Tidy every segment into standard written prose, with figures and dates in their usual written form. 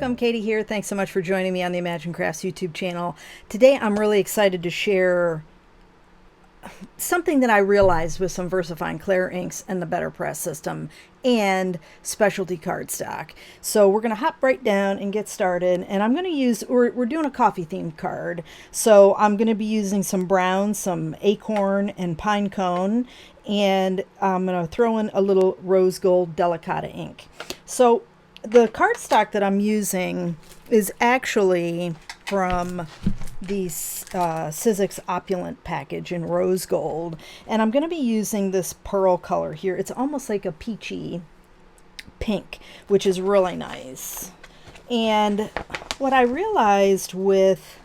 welcome. Katy here. Thanks so much for joining me on the Imagine Crafts YouTube channel. Today I'm really excited to share something that I realized with some VersaFine Clair Inks and the Betterpress System and specialty cardstock. So we're going to hop right down and get started, and I'm going to use, we're doing a coffee themed card. So I'm going to be using some brown, some acorn and pinecone, and I'm going to throw in a little rose gold delicata ink. So the cardstock that I'm using is actually from the Sizzix Opulent package in rose gold, and I'm going to be using this pearl color here. It's almost like a peachy pink, which is really nice. And what I realized with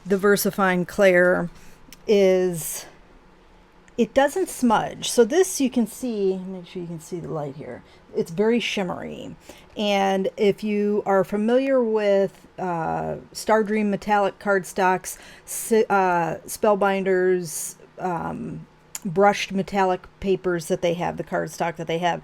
the VersaFine Clair is it doesn't smudge. So this, you can see, make sure you can see the light here, it's very shimmery. And if you are familiar with Star Dream metallic cardstocks, Spellbinders, brushed metallic papers that they have, the cardstock that they have,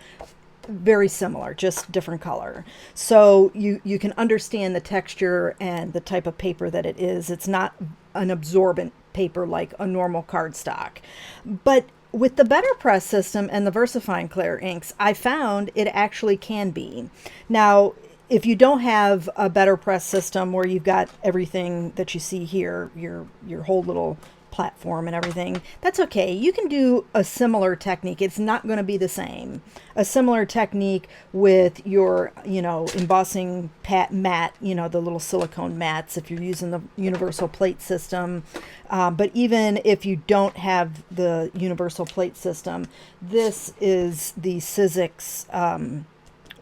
very similar, just different color. So you can understand the texture and the type of paper that it is. It's not an absorbent paper like a normal cardstock. But with the Betterpress system and the VersaFine Clair Inks, I found it actually can be. Now, if you don't have a Betterpress system where you've got everything that you see here, your whole little platform and everything, that's okay. You can do a similar technique. It's not going to be the same. A similar technique with your, embossing mat, the little silicone mats if you're using the universal plate system. But even if you don't have the universal plate system, this is the Sizzix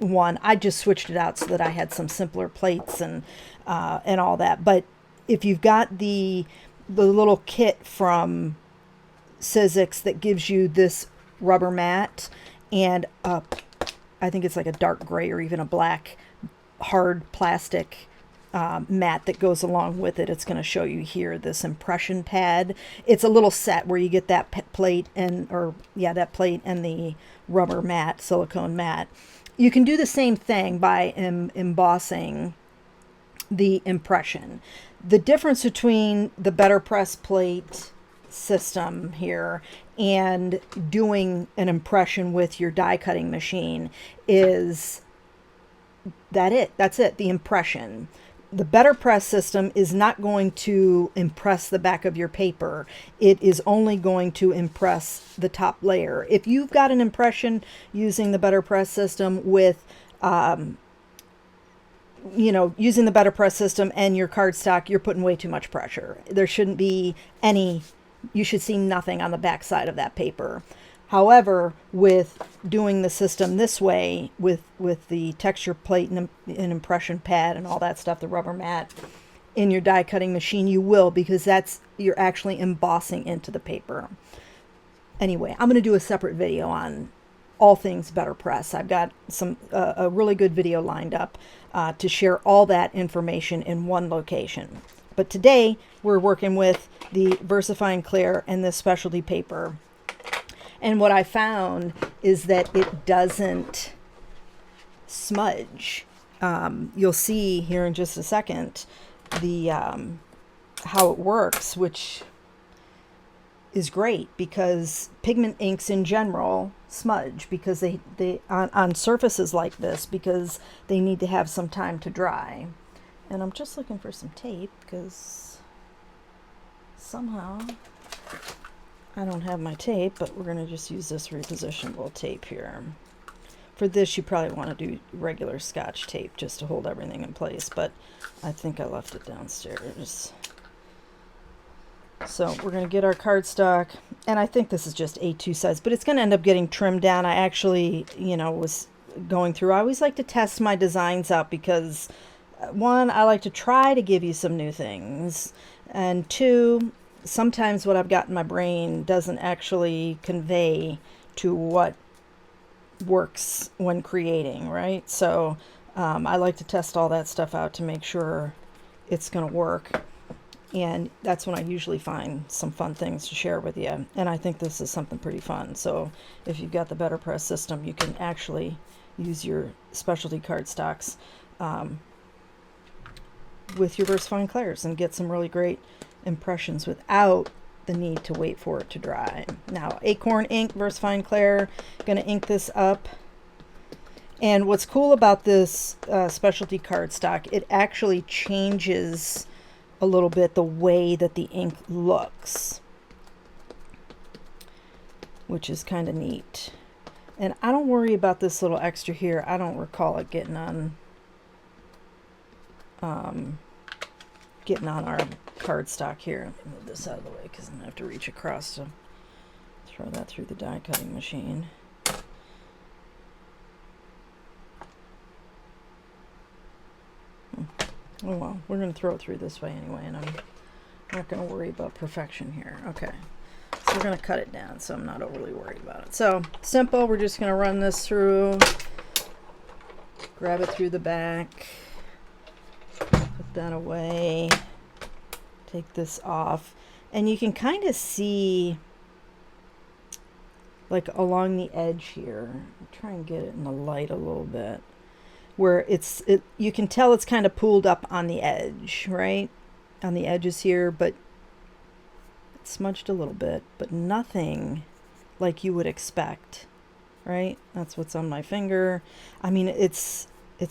one. I just switched it out so that I had some simpler plates and all that. But if you've got the little kit from Sizzix that gives you this rubber mat and I think it's like a dark gray or even a black hard plastic mat that goes along with it. It's going to show you here this impression pad. It's a little set where you get that plate and that plate and the rubber mat, silicone mat. You can do the same thing by embossing the impression. The difference between the Betterpress plate system here and doing an impression with your die cutting machine is that's it, the impression. The Betterpress system is not going to impress the back of your paper. It is only going to impress the top layer. If you've got an impression using the Betterpress system with using the Betterpress system and your cardstock, you're putting way too much pressure. There shouldn't be any, you should see nothing on the back side of that paper. However, with doing the system this way, with the texture plate and an impression pad and all that stuff, the rubber mat, in your die cutting machine, you will, because you're actually embossing into the paper. Anyway, I'm going to do a separate video on all things Betterpress. I've got a really good video lined up to share all that information in one location. But today we're working with the VersaFine Clair and this specialty paper. And what I found is that it doesn't smudge. You'll see here in just a second the how it works, which is great because pigment inks in general smudge because they on surfaces like this because they need to have some time to dry. And I'm just looking for some tape because somehow I don't have my tape, but we're going to just use this repositionable tape here. For this, you probably want to do regular Scotch tape just to hold everything in place, but I think I left it downstairs. So we're going to get our cardstock, and I think this is just A2 size, but it's going to end up getting trimmed down. I actually, was going through. I always like to test my designs out because, one, I like to try to give you some new things, and two, sometimes what I've got in my brain doesn't actually convey to what works when creating, right? So I like to test all that stuff out to make sure it's going to work. And that's when I usually find some fun things to share with you. And I think this is something pretty fun. So if you've got the Betterpress system, you can actually use your specialty cardstocks with your VersaFine Clairs and get some really great impressions without the need to wait for it to dry. Now, Acorn ink, VersaFine Clair, going to ink this up. And what's cool about this specialty cardstock, it actually changes a little bit the way that the ink looks, which is kind of neat. And I don't worry about this little extra here. I don't recall it getting on our cardstock here. Let me move this out of the way because I'm gonna have to reach across to throw that through the die cutting machine. Oh well, we're going to throw it through this way anyway, and I'm not going to worry about perfection here. Okay, so we're going to cut it down, so I'm not overly worried about it. So, simple, we're just going to run this through, grab it through the back, put that away, take this off, and you can kind of see, like, along the edge here. I'll try and get it in the light a little bit, where you can tell it's kind of pooled up on the edge, right? On the edges here, but it's smudged a little bit, but nothing like you would expect, right? That's what's on my finger. I mean, it's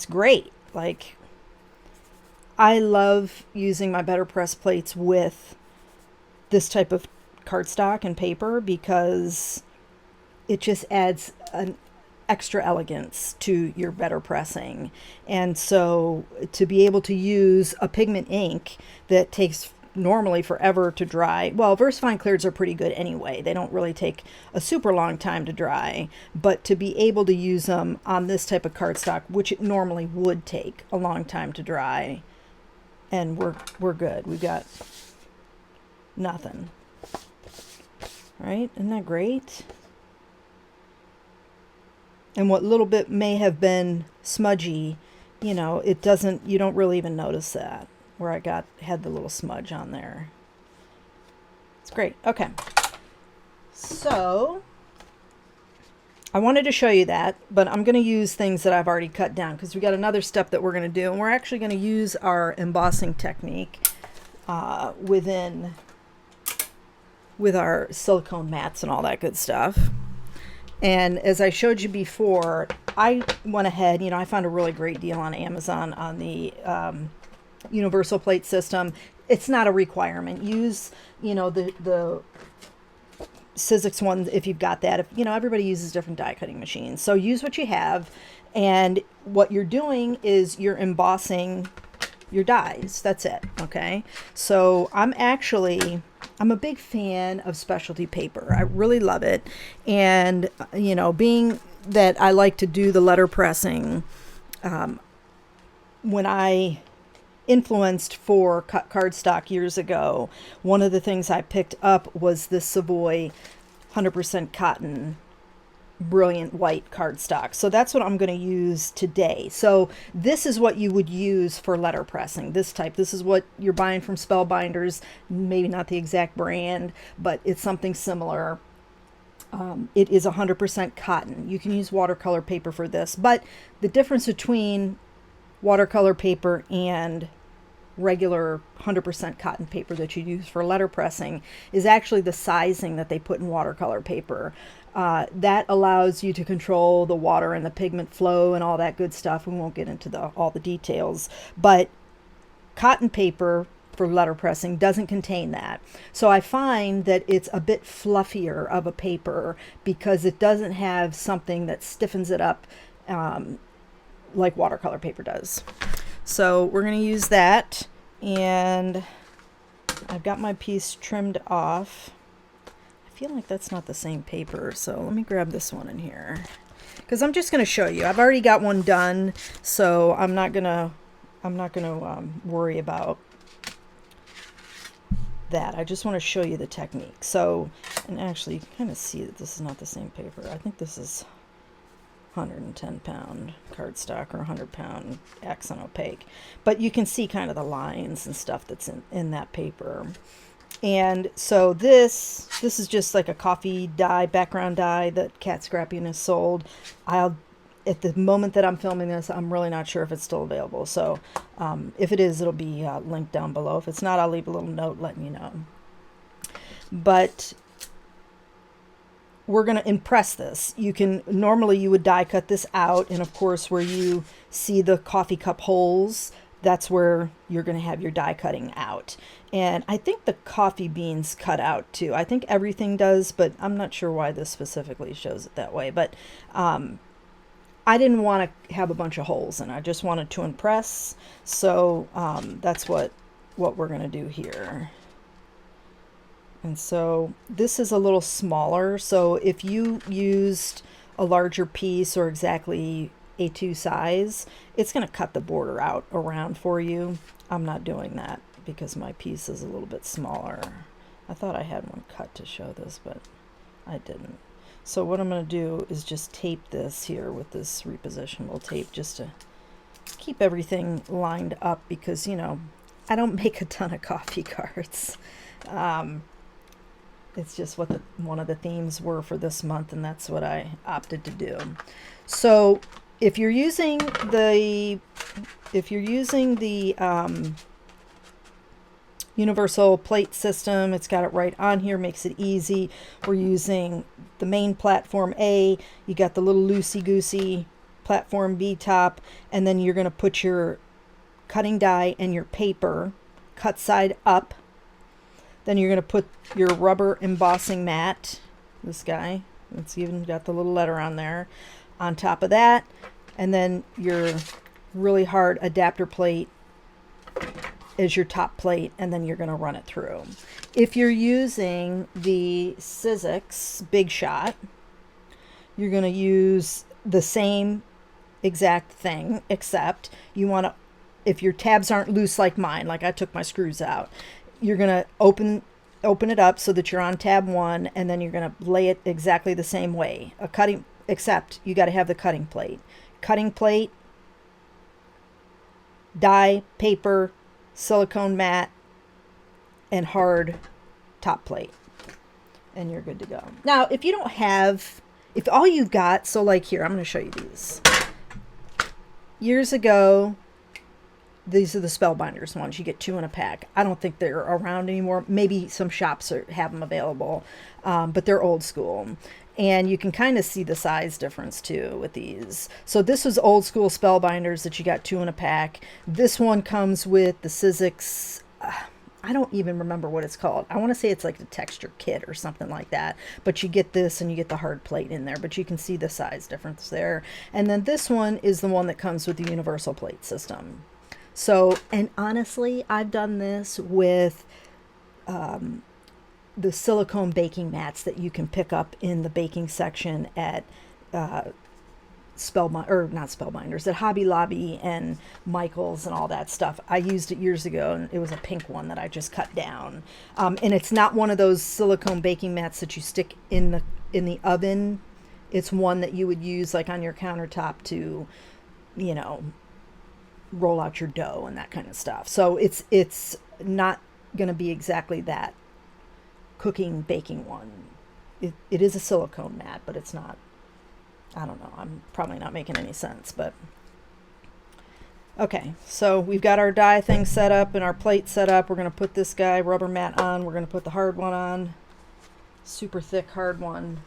great. Like, I love using my Betterpress plates with this type of cardstock and paper because it just adds an extra elegance to your better pressing. And so to be able to use a pigment ink that takes normally forever to dry, well, VersaFine Clairs are pretty good anyway. They don't really take a super long time to dry, but to be able to use them on this type of cardstock, which it normally would take a long time to dry, and we're good. We've got nothing. Right? Isn't that great? And what little bit may have been smudgy, you know, you don't really even notice that, where I had the little smudge on there. It's great. Okay. So, I wanted to show you that, but I'm going to use things that I've already cut down because we got another step that we're going to do, and we're actually going to use our embossing technique with our silicone mats and all that good stuff. And as I showed you before, I went ahead, you know, I found a really great deal on Amazon on the universal plate system. It's not a requirement. Use, you know, the Sizzix one if you've got that. If, you know, everybody uses different die cutting machines. So use what you have. And what you're doing is you're embossing your dies. That's it. Okay. So I'm a big fan of specialty paper. I really love it. And, you know, being that I like to do the letter pressing, when I influenced for cardstock years ago, one of the things I picked up was this Savoy 100% cotton brilliant white cardstock. So that's what I'm going to use today. So this is what you would use for letter pressing, this type. This is what you're buying from Spellbinders, maybe not the exact brand, but it's something similar. It is 100% cotton. You can use watercolor paper for this, but the difference between watercolor paper and regular 100% cotton paper that you use for letter pressing is actually the sizing that they put in watercolor paper. That allows you to control the water and the pigment flow and all that good stuff. We won't get into all the details, but cotton paper for letter pressing doesn't contain that. So I find that it's a bit fluffier of a paper because it doesn't have something that stiffens it up like watercolor paper does. So we're going to use that, and I've got my piece trimmed off. I feel like that's not the same paper, so let me grab this one in here because I'm just going to show you. I've already got one done, so I'm not gonna worry about that. I just want to show you the technique. So, and actually, you can kind of see that this is not the same paper. I think this is 110-pound cardstock or 100-pound accent opaque, but you can see kind of the lines and stuff that's in that paper. And so this is just like a coffee dye, background dye that Cat Scrappiness sold. I'll at the moment that I'm filming this, I'm really not sure if it's still available. So if it is, it'll be linked down below. If it's not, I'll leave a little note letting you know. But we're going to impress this. You can, normally you would die cut this out, and of course where you see the coffee cup holes, that's where you're going to have your die cutting out. And I think the coffee beans cut out too. I think everything does, but I'm not sure why this specifically shows it that way. But I didn't want to have a bunch of holes in it. I just wanted to impress. So that's what we're going to do here. And so this is a little smaller. So if you used a larger piece or exactly A2 size, it's going to cut the border out around for you. I'm not doing that because my piece is a little bit smaller. I thought I had one cut to show this, but I didn't. So what I'm going to do is just tape this here with this repositionable tape just to keep everything lined up because, you know, I don't make a ton of coffee cards. It's just what one of the themes were for this month, and that's what I opted to do. So if you're using the universal plate system, it's got it right on here, makes it easy. We're using the main platform A, you got the little loosey-goosey platform B top, and then you're going to put your cutting die and your paper cut side up. Then you're going to put your rubber embossing mat, this guy, it's even got the little letter on there, on top of that, and then your really hard adapter plate is your top plate, and then you're going to run it through. If you're using the Sizzix Big Shot, you're going to use the same exact thing, except you want to, if your tabs aren't loose like mine, like I took my screws out, you're going to open it up so that you're on tab 1, and then you're going to lay it exactly the same way. A cutting, except you got to have the cutting plate. Cutting plate, die, paper, silicone mat, and hard top plate, and you're good to go. Now, if you don't have, if all you've got, so like here, I'm going to show you these. Years ago, these are the Spellbinders ones. You get 2 in a pack. I don't think they're around anymore. Maybe some shops have them available, but they're old school. And you can kind of see the size difference too with these. So this was old school Spellbinders that you got 2 in a pack. This one comes with the Sizzix, I don't even remember what it's called. I want to say it's like the texture kit or something like that. But you get this and you get the hard plate in there. But you can see the size difference there. And then this one is the one that comes with the universal plate system. So, and honestly, I've done this with the silicone baking mats that you can pick up in the baking section at not Spellbinders, at Hobby Lobby and Michael's and all that stuff. I used it years ago, and it was a pink one that I just cut down. And it's not one of those silicone baking mats that you stick in the oven. It's one that you would use like on your countertop to, you know, roll out your dough and that kind of stuff. So it's not going to be exactly that cooking baking one. It is a silicone mat, but it's not, I don't know, I'm probably not making any sense, but okay. So we've got our die thing set up and our plate set up. We're going to put this guy rubber mat on. We're going to put the hard one on, super thick hard one.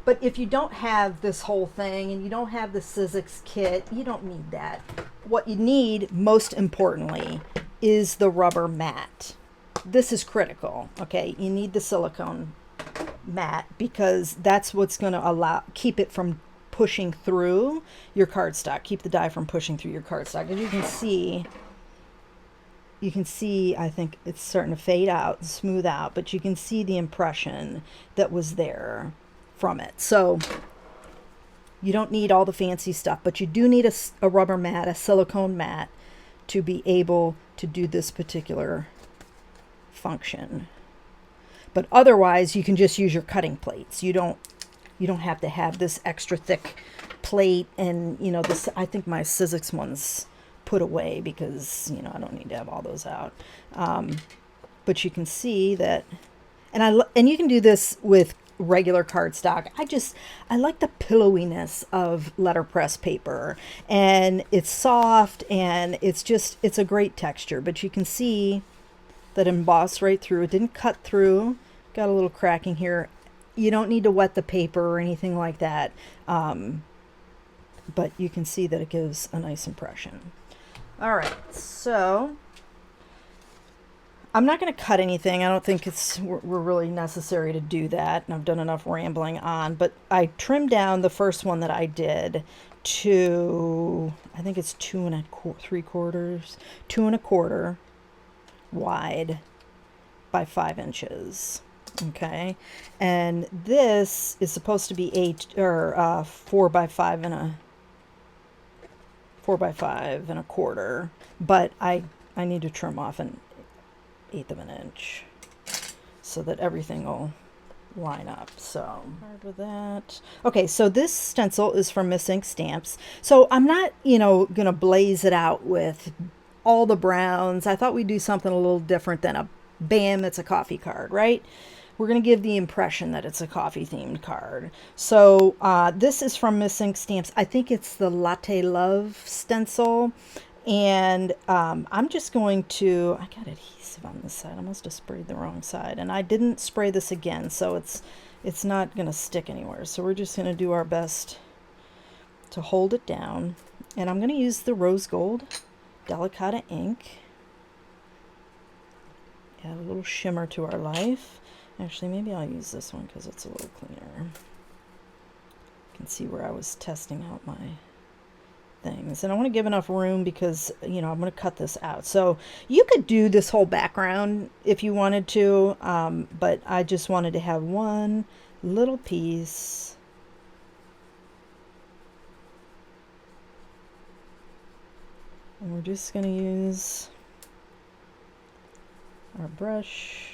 But if you don't have this whole thing and you don't have the Sizzix kit, you don't need that. What you need, most importantly, is the rubber mat. This is critical, okay? You need the silicone mat because that's what's going to keep it from pushing through your cardstock, keep the die from pushing through your cardstock. As you can see, I think it's starting to fade out and smooth out, but you can see the impression that was there from it. So you don't need all the fancy stuff, but you do need a rubber mat, a silicone mat, to be able to do this particular function. But otherwise, you can just use your cutting plates. You don't have to have this extra thick plate, and you know, this, I think my Sizzix one's put away because, you know, I don't need to have all those out. But you can see that, and you can do this with regular cardstock. I like the pillowiness of letterpress paper, and it's soft, and it's a great texture. But you can see that embossed right through. It didn't cut through. Got a little cracking here. You don't need to wet the paper or anything like that, but you can see that it gives a nice impression. All right, so I'm not going to cut anything. I don't think we're really necessary to do that, and I've done enough rambling on, but I trimmed down the first one that I did to, I think it's 2 1/4 wide by 5 inches. Okay, and this is supposed to be 4 by 5 and 4 by 5 1/4, but I need to trim off an 1/8 of an inch so that everything will line up. So hard with that. Okay, so this stencil is from Miss Ink Stamps. So I'm not, gonna blaze it out with all the browns. I thought we'd do something a little different than a bam, it's a coffee card, right? We're going to give the impression that it's a coffee themed card. So this is from Miss Ink Stamps. I think it's the Latte Love stencil. And I'm just going to, I got adhesive on this side. I must have sprayed the wrong side. And I didn't spray this again, so it's not going to stick anywhere. So we're just going to do our best to hold it down. And I'm going to use the Rose Gold Delicata ink. Add a little shimmer to our life. Actually, maybe I'll use this one because it's a little cleaner. You can see where I was testing out my things. And I want to give enough room because, I'm going to cut this out. So you could do this whole background if you wanted to, but I just wanted to have one little piece. And we're just going to use our brush.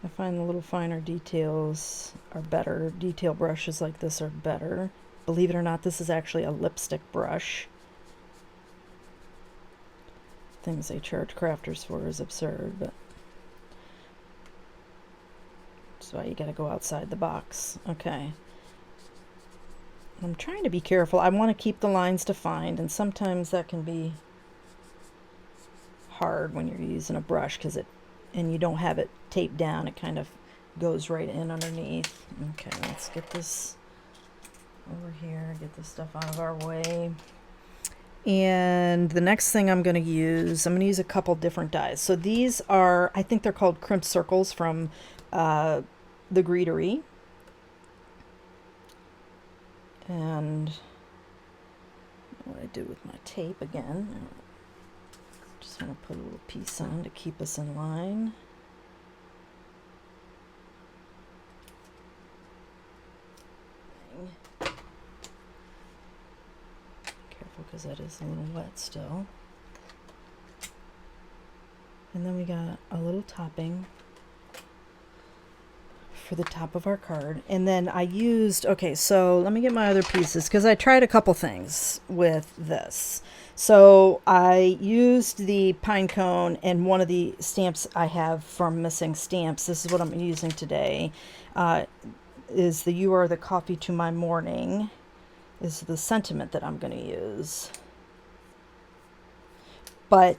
I find the little finer details are better. Detail brushes like this are better. Believe it or not, this is actually a lipstick brush. Things they charge crafters for is absurd, but that's why you gotta go outside the box. Okay. I'm trying to be careful. I want to keep the lines defined, and sometimes that can be hard when you're using a brush and you don't have it taped down. It kind of goes right in underneath. Okay, let's get this over here, get this stuff out of our way. And the next thing I'm going to use a couple different dyes. So these are, I think they're called Crimp Circles from the Greetery. And what I do with my tape again. Just going to put a little piece on to keep us in line. Careful because that is a little wet still. And then we got a little topping for the top of our card. And then I used, okay, so let me get my other pieces because I tried a couple things with this. So I used the Pinecone, and one of the stamps I have from Miss Ink Stamps, this is what I'm using today, is the You Are the Coffee to My Morning, is the sentiment that I'm going to use. But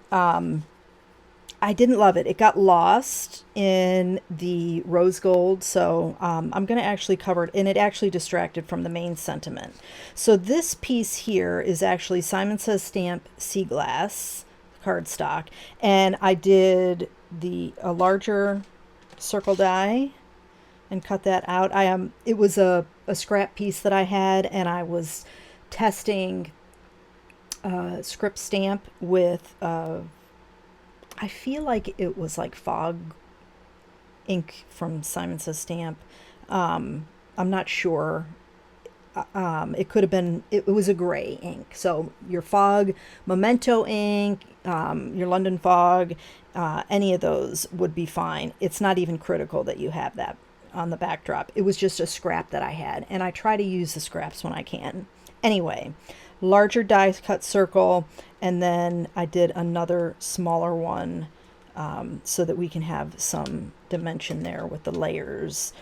I didn't love it. It got lost in the rose gold, so I'm going to actually cover it, and it actually distracted from the main sentiment. So this piece here is actually Simon Says Stamp Sea Glass cardstock, and I did a larger circle die and cut that out. It was a scrap piece that I had, and I was testing script stamp with I feel like it was like fog ink from Simon Says Stamp. I'm not sure. It could have been, it was a gray ink. So your fog, Memento ink, your London fog, any of those would be fine. It's not even critical that you have that on the backdrop. It was just a scrap that I had, and I try to use the scraps when I can. Anyway, larger die cut circle, and then I did another smaller one so that we can have some dimension there with the layers.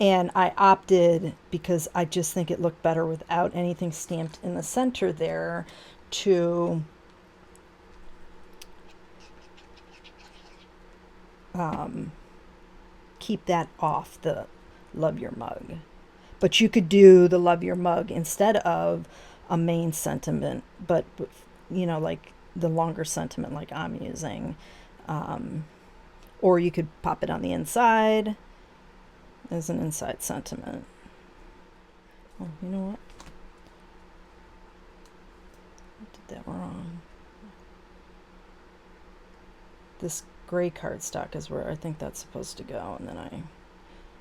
And I opted, because I just think it looked better without anything stamped in the center there, to keep that off the Love Your Mug. But you could do the Love Your Mug instead of a main sentiment, but you know, like the longer sentiment like I'm using. Or you could pop it on the inside as an inside sentiment. Oh, you know what? I did that wrong. This gray cardstock is where I think that's supposed to go, and then I'm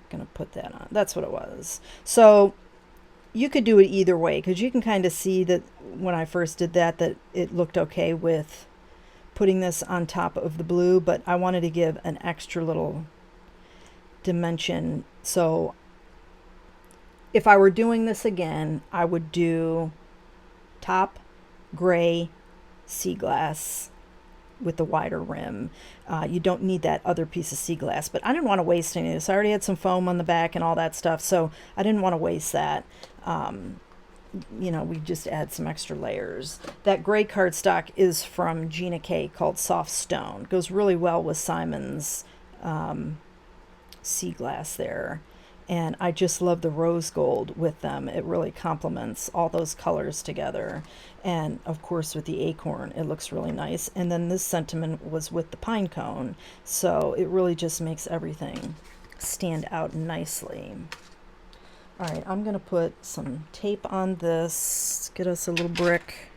gonna put that on. That's what it was. So you could do it either way, because you can kind of see that when I first did that, that it looked okay with putting this on top of the blue, but I wanted to give an extra little dimension. So if I were doing this again, I would do top gray sea glass with the wider rim. You don't need that other piece of sea glass, but I didn't want to waste any of this. I already had some foam on the back and all that stuff, so I didn't want to waste that. You know, we just add some extra layers. That gray cardstock is from Gina K, called Soft Stone. Goes really well with Simon's sea glass there. And I just love the rose gold with them. It really complements all those colors together. And of course with the acorn, it looks really nice. And then this sentiment was with the pine cone. So it really just makes everything stand out nicely. All right, I'm gonna put some tape on this, get us a little brick.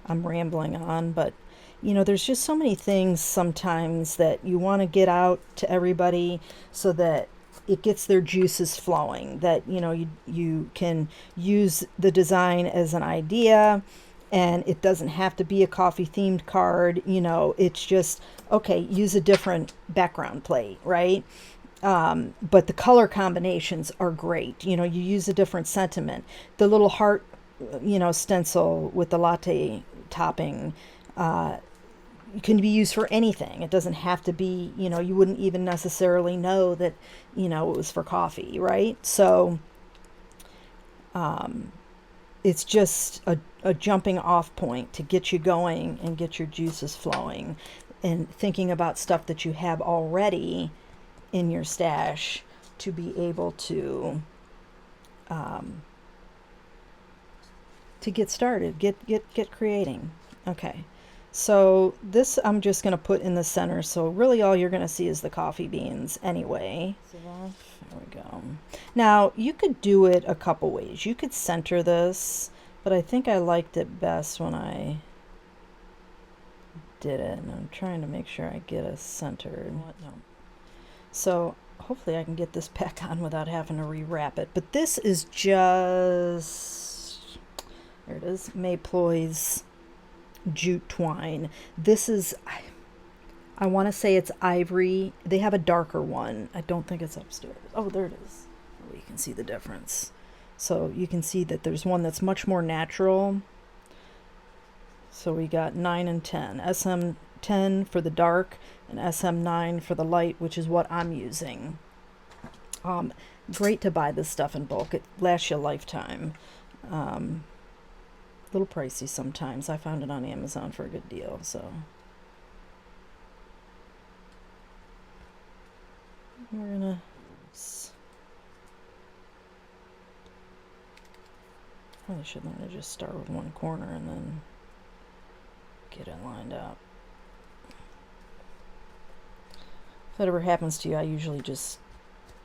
I'm rambling on, but you know, there's just so many things sometimes that you want to get out to everybody so that it gets their juices flowing, that, you know, you can use the design as an idea, and it doesn't have to be a coffee themed card. You know, it's just, okay, use a different background plate, right? But the color combinations are great. You know, you use a different sentiment. The little heart, you know, stencil with the latte topping, can be used for anything. It doesn't have to be, you know, you wouldn't even necessarily know that, you know, it was for coffee, right? So it's just a jumping off point to get you going and get your juices flowing, and thinking about stuff that you have already in your stash to be able to get started, get creating. Okay. So this I'm just going to put in the center, so really all you're going to see is the coffee beans anyway. There we go. Now you could do it a couple ways. You could center this, but I think I liked it best when I did it, and I'm trying to make sure I get us centered. No. So hopefully I can get this back on without having to rewrap it. But this is just, there it is, Mayploy's jute twine. This is, I want to say it's ivory. They have a darker one. I don't think it's upstairs. Oh, there it is. Oh, you can see the difference. So you can see that there's one that's much more natural. So we got 9 and 10. SM10 for the dark and SM9 for the light, which is what I'm using. Great to buy this stuff in bulk. It lasts you a lifetime. A little pricey sometimes. I found it on Amazon for a good deal, so we're gonna probably should learn to just start with one corner and then get it lined up. If that ever happens to you, I usually just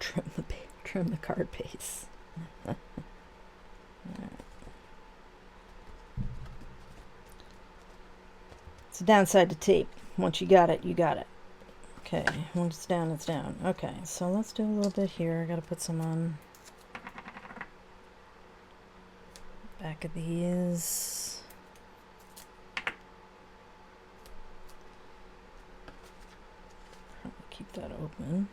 trim the card base. All right. It's a downside to tape. Once you got it, you got it. Okay, once it's down, it's down. Okay, so let's do a little bit here. I gotta put some on back of these. Probably keep that open.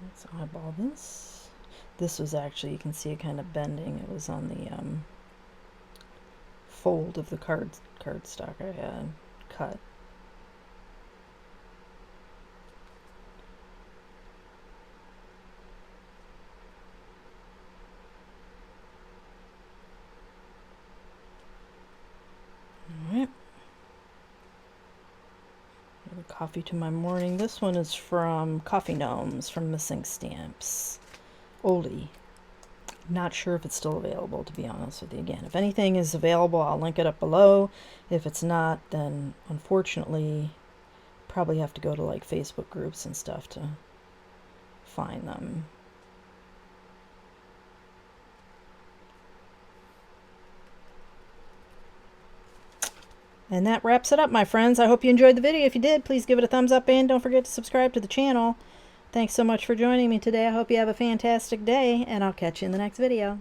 Let's eyeball this. This was actually, you can see it kind of bending. It was on the fold of the cardstock I had cut. All right. Coffee to my morning. This one is from Coffee Gnomes from Missing Stamps. Oldie. Not sure if it's still available, to be honest with you. Again, if anything is available, I'll link it up below. If it's not, then unfortunately probably have to go to like Facebook groups and stuff to find them. And that wraps it up, my friends. I hope you enjoyed the video. If you did, please give it a thumbs up and don't forget to subscribe to the channel. Thanks so much for joining me today. I hope you have a fantastic day, and I'll catch you in the next video.